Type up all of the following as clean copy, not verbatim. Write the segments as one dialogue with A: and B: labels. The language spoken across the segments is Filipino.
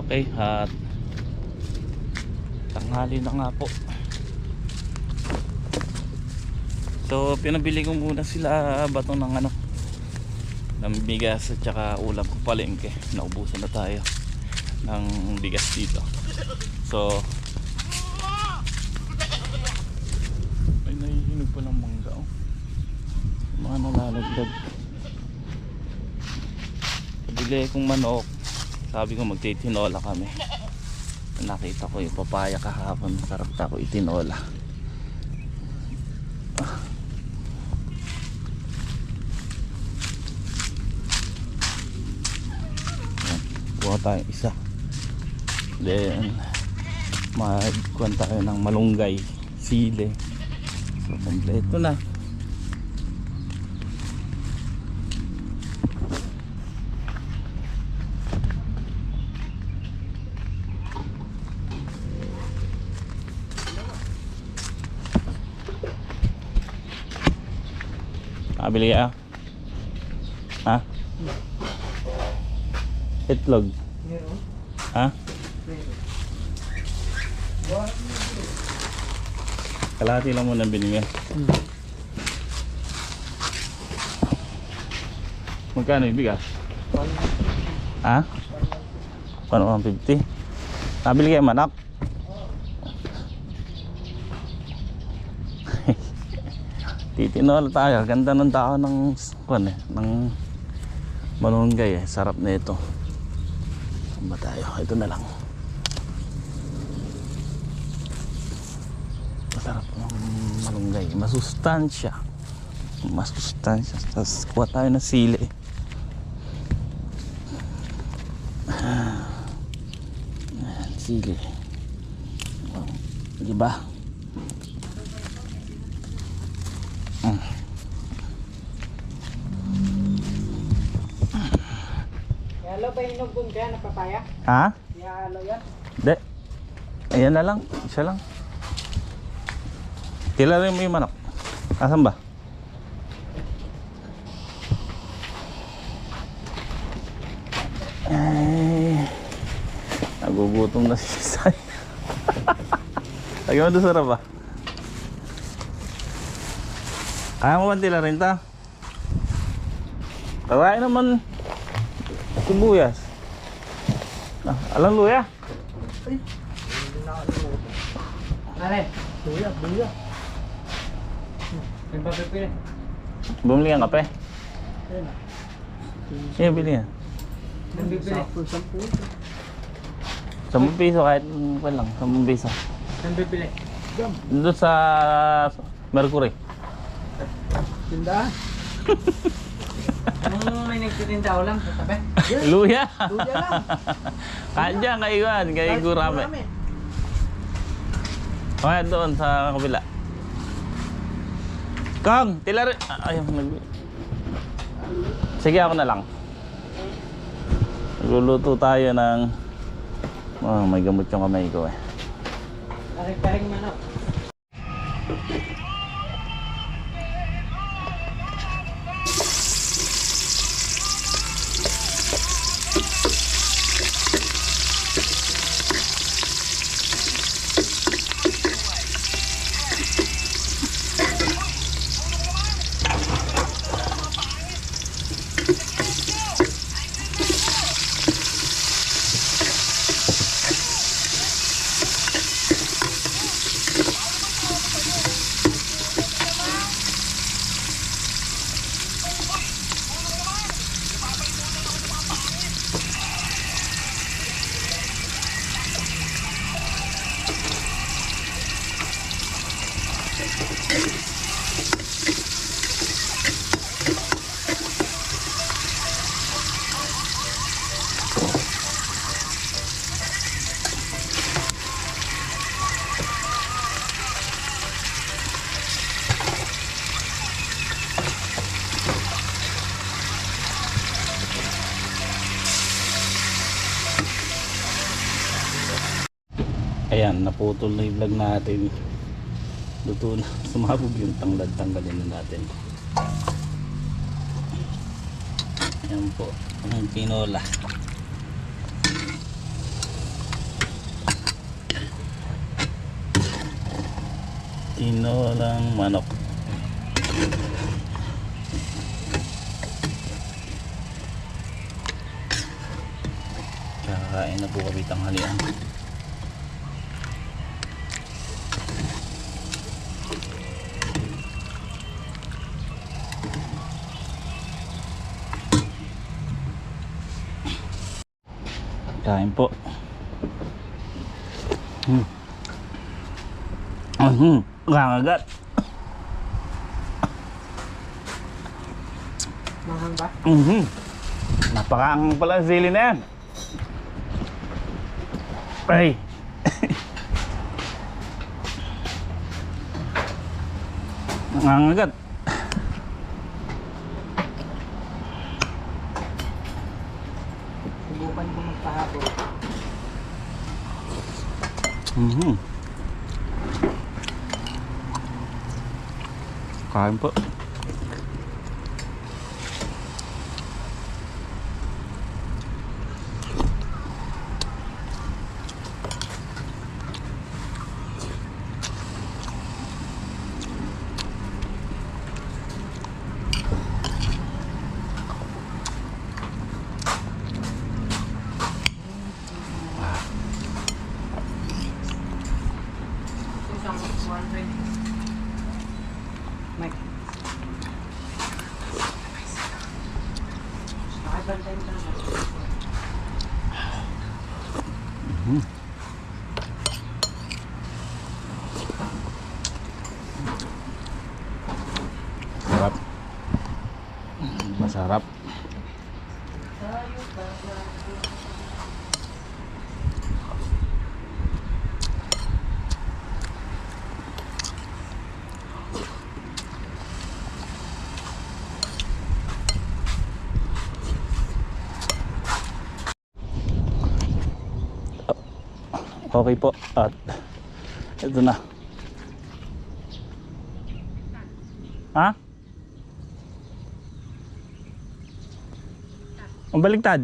A: Okay, at tanghali na nga po. So pinabili ko muna sila bato ng ng bigas at saka ulam ko palengke. Naubusan na tayo ng bigas dito. So ay nahihinog pa ng mangga, oh. Mga nalalagdag. Bili kong manok. Sabi ko magtitinola kami. Nakita ko yung papaya kahapon, sarap ako itinola. Kuha tayo isa. Then magkuhan tayo ng malunggay, sili. So kompleto na. Bili ka? Ha? Itlog? Ha? Kalahati lang muna binigay. Magkano yung bigas? Ha? 150? Nabili kayo manak? Titinola tayo, ganda ng tao ng ng malunggay sarap na ito. Saan ba tayo? Ito na lang. Masarap ng malunggay, masustansya. Tapos kuha tayo ng sili. Sili, diba?
B: Yalo ba yung nubong kaya na papaya?
A: Ha?
B: Yalo yan?
A: Hindi. Ayan na lang. Isa lang. Tila rin mo yung manok. Asan ba? Ay, nagugutom na si Sai. Lagyan mo doon sarap ba? Kaya mo ba tila rin ta? Tawain naman sibuyas. Alam luya?
B: Ay, hindi na nakalimutan. Nare, luya. May papipili.
A: Bumili ang kape?
B: Ayun na.
A: Sige, bili yan.
B: Nang bibili?
A: 10 piso kahit lang, 10 piso.
B: Nang bibili?
A: Doon sa Mercury.
B: Tindahan. May nagtitinda lang sa tabi.
A: Luya.
B: Luya lang.
A: Kahit dyan, kaiwan, kay Gurame. Kaya doon sa kabila. Kang, tila rin. Ayaw, sige, ako na lang. Nagluluto tayo ng may gamot yung kamay ko eh.
B: Karing manok.
A: Ayan, naputol na yung vlog natin. Luto na, sumabog yung tanglad, tanggalin na natin. Ayan po, ang tinola. Tinolang manok. Kakain na po kami tanghalian. Kain po. Nangagat.
B: Mahang ba?
A: Napakaangang pala ang sili na yan. Ay. Nangangagat.
B: Subukan ko magpahapon.
A: Kain po.
B: Isang 120. Mike. Nakibantay mo na.
A: Sarap. Masarap. Okay po, at ito na. Ha? Ang baligtad?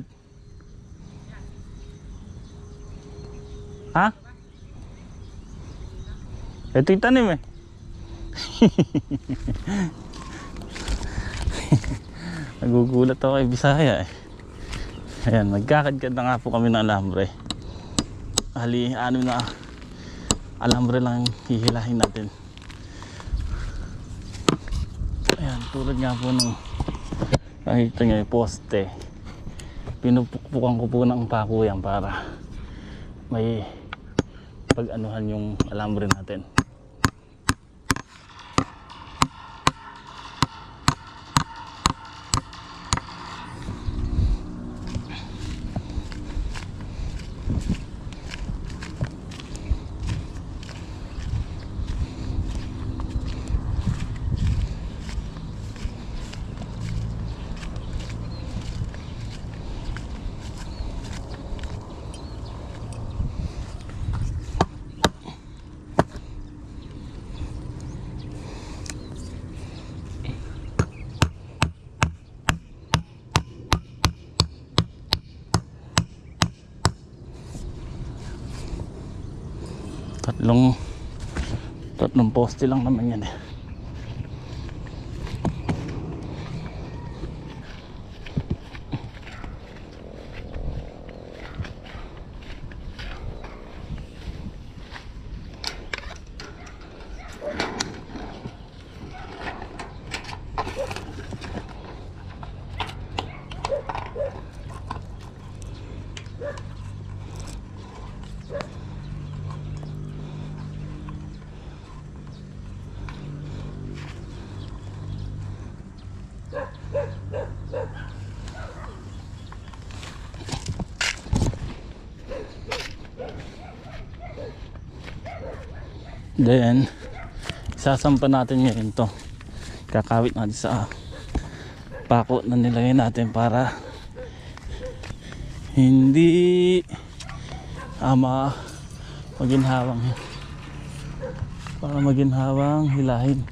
A: Ha? Ito yung tanim eh. Nagugulat ako kay Bisaya eh. Ayan, magkakadkad na nga po kami ng alambre. Anim na alambre lang hihilahin natin. Ayan, tulad nga po nung nakita nyo yung poste. Pinupukpukan ko po ng pako yan para may pag-anuhan yung alambre natin. Tatlong poste lang naman yan eh. Then sasampa natin ngayon to, kakawit natin sa pako na nilagay natin para hindi maginhawang, para maginhawang hilahin.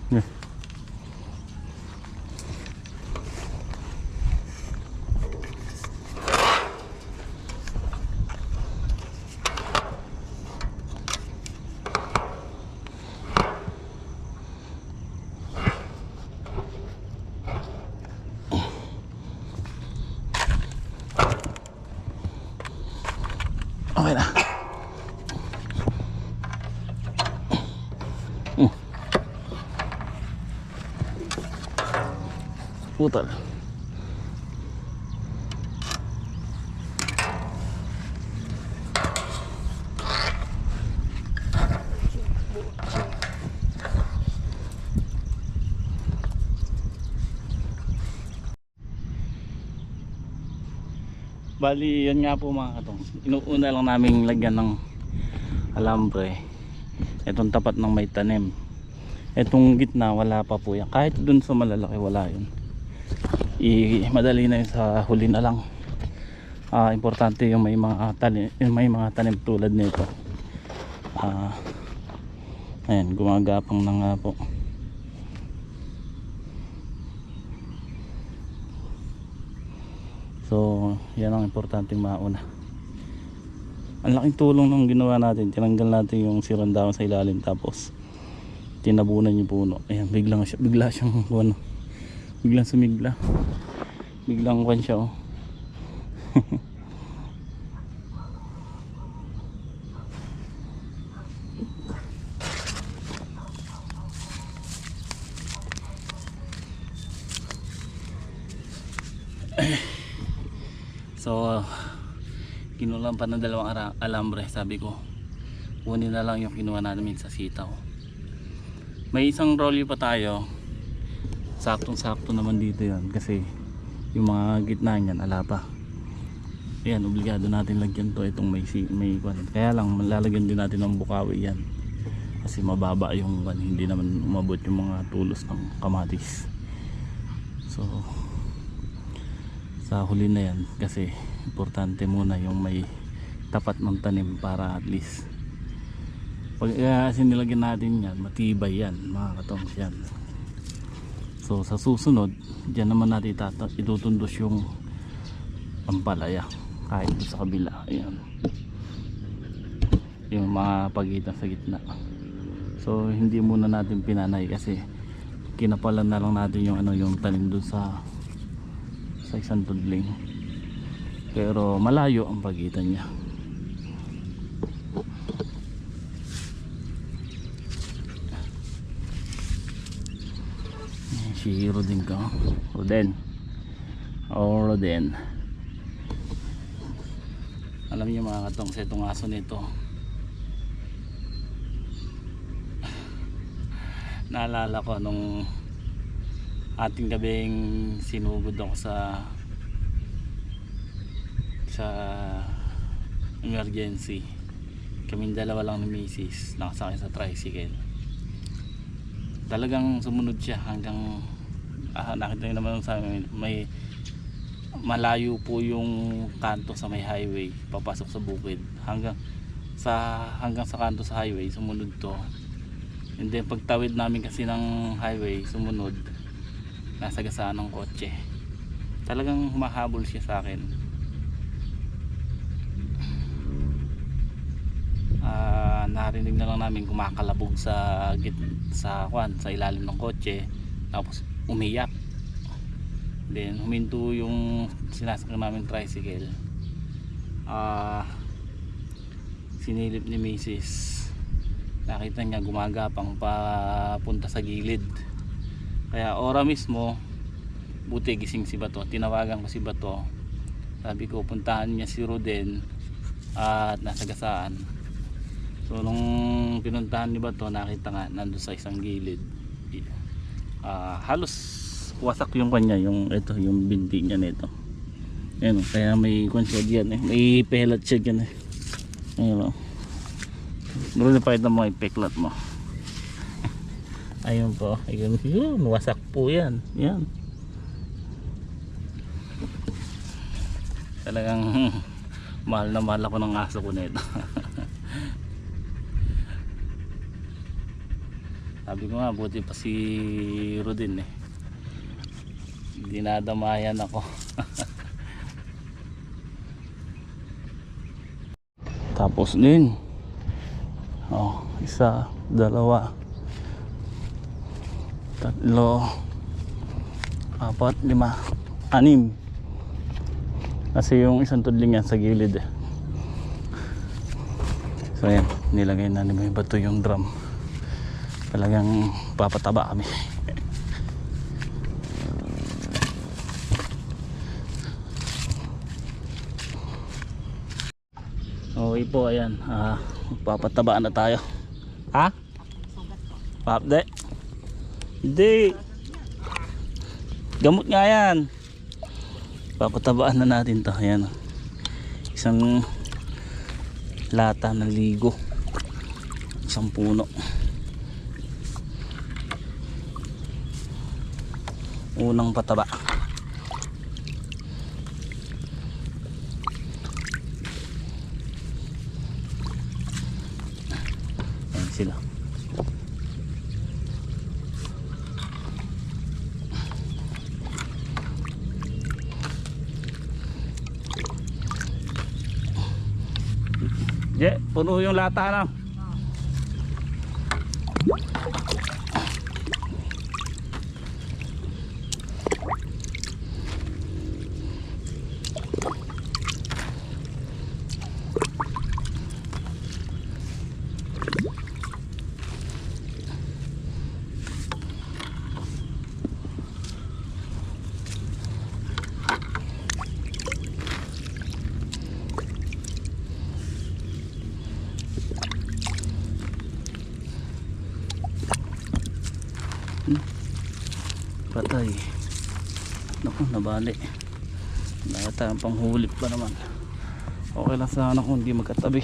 A: Yeah. Okay na. Putal. Bali, yan nga po mga katong. Inuuna lang namin lagyan ng alambre. Itong tapat ng may tanim. Itong gitna wala pa po yan. Kahit dun sa malalaki wala yun. Madali na yun sa huli na lang. Importante yung may mga tanim tulad nito. Ayan, gumagapang na nga po. So, yan ang importanteng mauna. Ang laking tulong ng ginawa natin. Tinanggal natin yung sirang dahon sa ilalim, tapos tinabunan yung puno. Ayan, biglang sumigla. Biglang kwan siya, oh. So, kinulang pa ng dalawang alambre. Sabi ko, kunin na lang yung kinuha namin sa sitaw. May isang rolyo pa tayo. Saktong-sakto naman dito yan, kasi yung mga gitna niyan ala pa. Ayan, obligado natin lagyan to. Itong may kaya lang malalagyan din natin ng bukawi yan, kasi mababa yung hindi naman umabot yung mga tulos ng kamatis. So sa huli na yan, kasi importante muna yung may tapat ng tanim, para at least pag sinilagyan natin yan, matibay yan mga katongs yan. So sa susunod, dyan naman natin itutundos yung pampalaya kahit sa kabila. Ayan, yung mga pagitan sa gitna. So hindi muna natin pinanay, kasi kinapalan na lang natin yung yung tanim doon sa isang tudling, pero malayo ang pagitan niya. Si Roden ka, Roden. Alam niyo mga katong, sa itong aso nito, naalala ko nung ating gabing sinugod ako sa emergency. Kaming dalawa lang ni Mrs. nakasakay sa tricycle. Talagang sumunod siya hanggang nakita niyo naman sa may malayo po yung kanto sa may highway papasok sa bukid, hanggang sa kanto sa highway sumunod to. And then pagtawid namin kasi ng highway, sumunod, nasagasaan ng kotse. Talagang humahabol siya sa akin. Narinig na lang namin kumakalabog sa ilalim ng kotse, tapos umiyak. Then huminto yung sinasakyan namin tricycle. Sinilip ni Mrs. Nakita niya gumagapang papunta sa gilid. Kaya ora mismo, buti gising si Bato, tinawagan ko si Bato. Sabi ko puntahan niya si Roden at nasagasaan. So nung pinuntahan ni Bato, nakita nga nandun sa isang gilid. Halos wasak yung kanya, yung binti niya nito. Ayun, kaya may konsya diyan may pelat siya diyan Ayun, Roden, pakita mo yung peklat mo. Ayun po, ayun, wasak po yan. Yan. Talagang mahal na mahal ako ng aso ko nito. Sabi ko nga, buti pa si Rodin eh. Dinadamayan ako. Tapos din. Oh, isa, dalawa, tatlo, apat, lima, anim. Kasi yung isang tudling yan sa gilid eh. So yan, nilagay na ni may bato yung drum. Talagang papataba kami. Okay po, ayan. Papatabaan na tayo. Ha? Papde? Hindi. Gamot nga yan. Papatabaan na natin to. Ayan. Isang lata ng ligo. Isang puno. Unang pataba. Ayan sila. Puno yung lata na. Patay. Naku, nabali. Dahil tayong panghuli pa naman. Okay lang sana kung hindi magkatabi.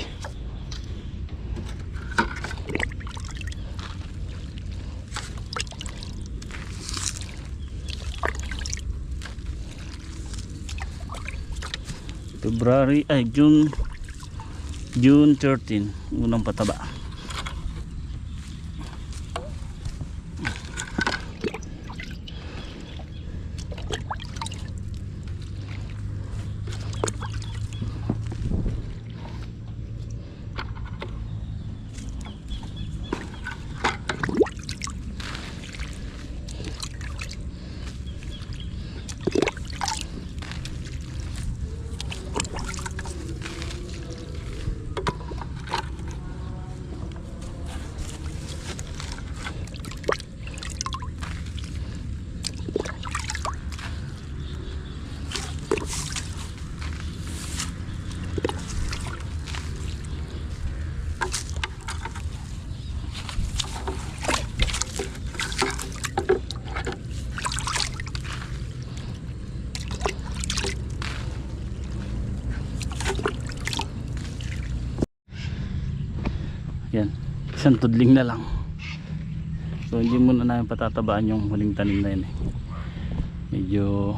A: June 13, unang pataba. Yan, isang tudling na lang. So hindi muna namin patatabaan yung huling tanim na yun eh. Medyo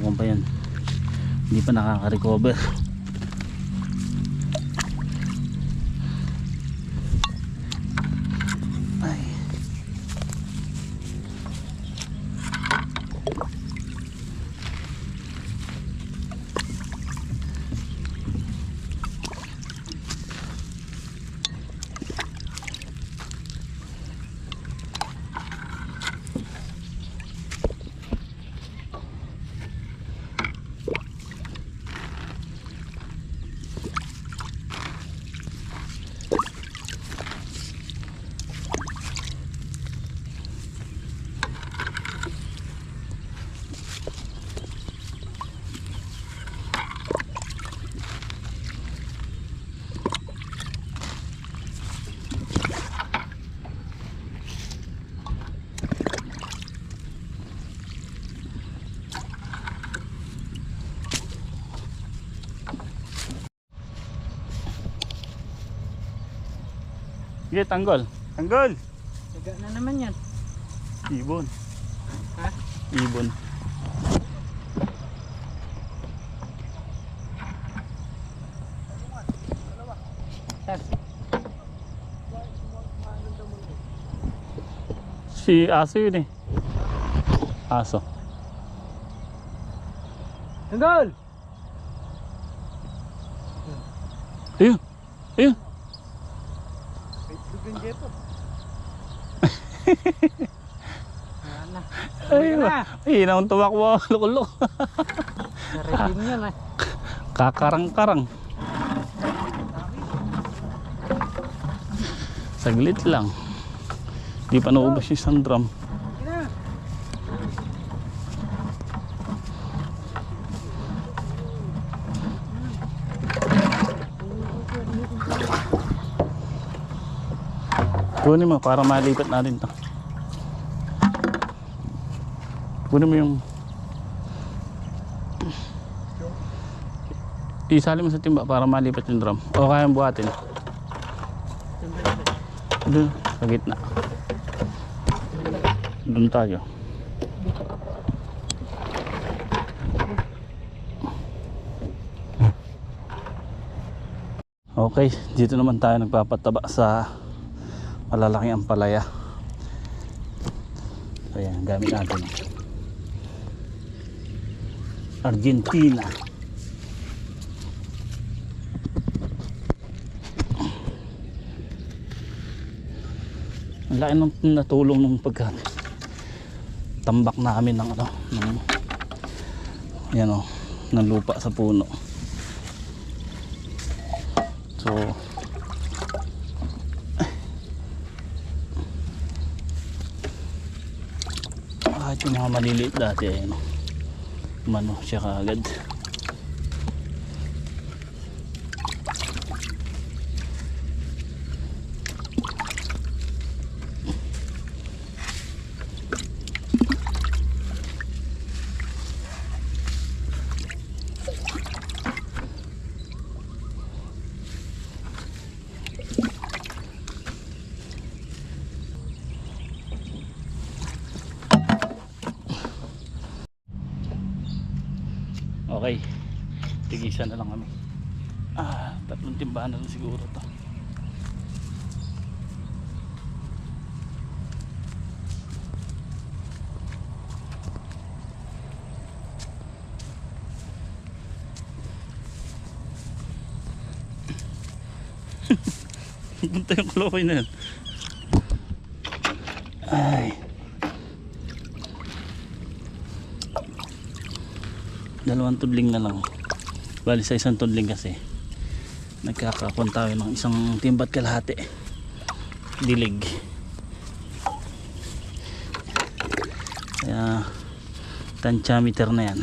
A: kung pa yan, hindi pa nakaka-recover. Ay. Sige, tanggol. Tanggol!
B: Taga na naman yan.
A: Ibon.
B: Ha?
A: Ibon.
B: Saan?
A: Si Aso yun eh. Aso.
B: Tanggol!
A: Ayun. Ayun.
B: Facebook yung Jepo. Wala na.
A: Ayun.
B: na.
A: Ayun ang tumakbo. Lukulok.
B: Naritim yun eh.
A: Kakarang-karang. Saglit lang. Di pa naubos yung isang drum.
B: Ina.
A: Kunin mo para malipat natin to. Kunin mo yung isali mo sa timba para malipat yung drum. O kayang buhatin. Doon, sa gitna. Doon tayo. Okay, dito naman tayo nagpapataba sa malalaking ampalaya. So yan, gamit natin Argentina. Ang laki ng natulong ng pagka tambak namin ng ano, ng yan o, ng lupa sa puno. So kahit yung mga maliliit dati ay ano, mano siya kaagad. Okay, tigisan na lang kami. 3 timbahan na lang siguro to. Punta yung kalokoy na yan. Ay, dalawang tudling na lang. Bali sa isang tudling kasi nagkakapon tayo ng isang timbat kalahati dilig. Kaya tansyameter na yan.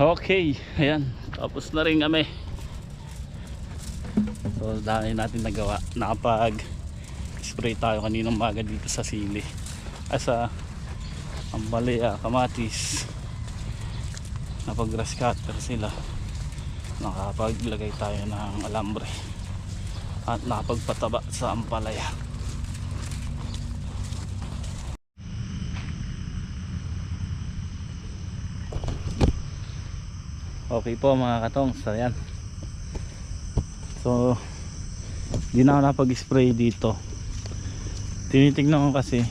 A: Okay, ayan, tapos na rin kami. So dahil natin nagawa, nakapag spray tayo kaninang umaga dito sa sili, sa ampalaya, kamatis, napag grass cutter sila, nakapaglagay tayo ng alambre at nakapagpataba sa ampalaya. Okay po mga katong, so yan. So di na ako napag-spray dito Tinitignan ko kasi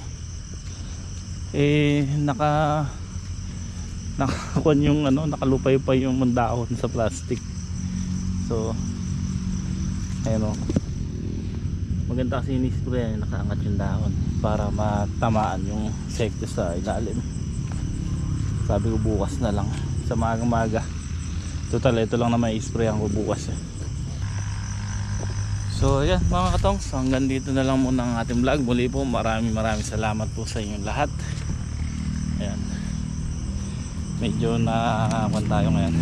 A: nakakuan yung nakalupay-pay yung dahon sa plastic. So ayun o, maganda kasi ini-spray, nakaangat yung dahon para matamaan yung sekte sa ilalim. Sabi ko bukas na lang sa maga. Total ito lang na may sprayan ko bukas eh. So yan mga katongs, hanggang dito na lang muna ang ating vlog. Muli po maraming salamat po sa inyong lahat. Ayan, medyo nakakuan tayo ngayon.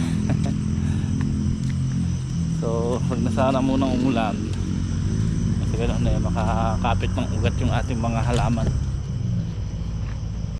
A: So pag nasana munang umulan, kasi ganoon na makakapit ng ugat yung ating mga halaman.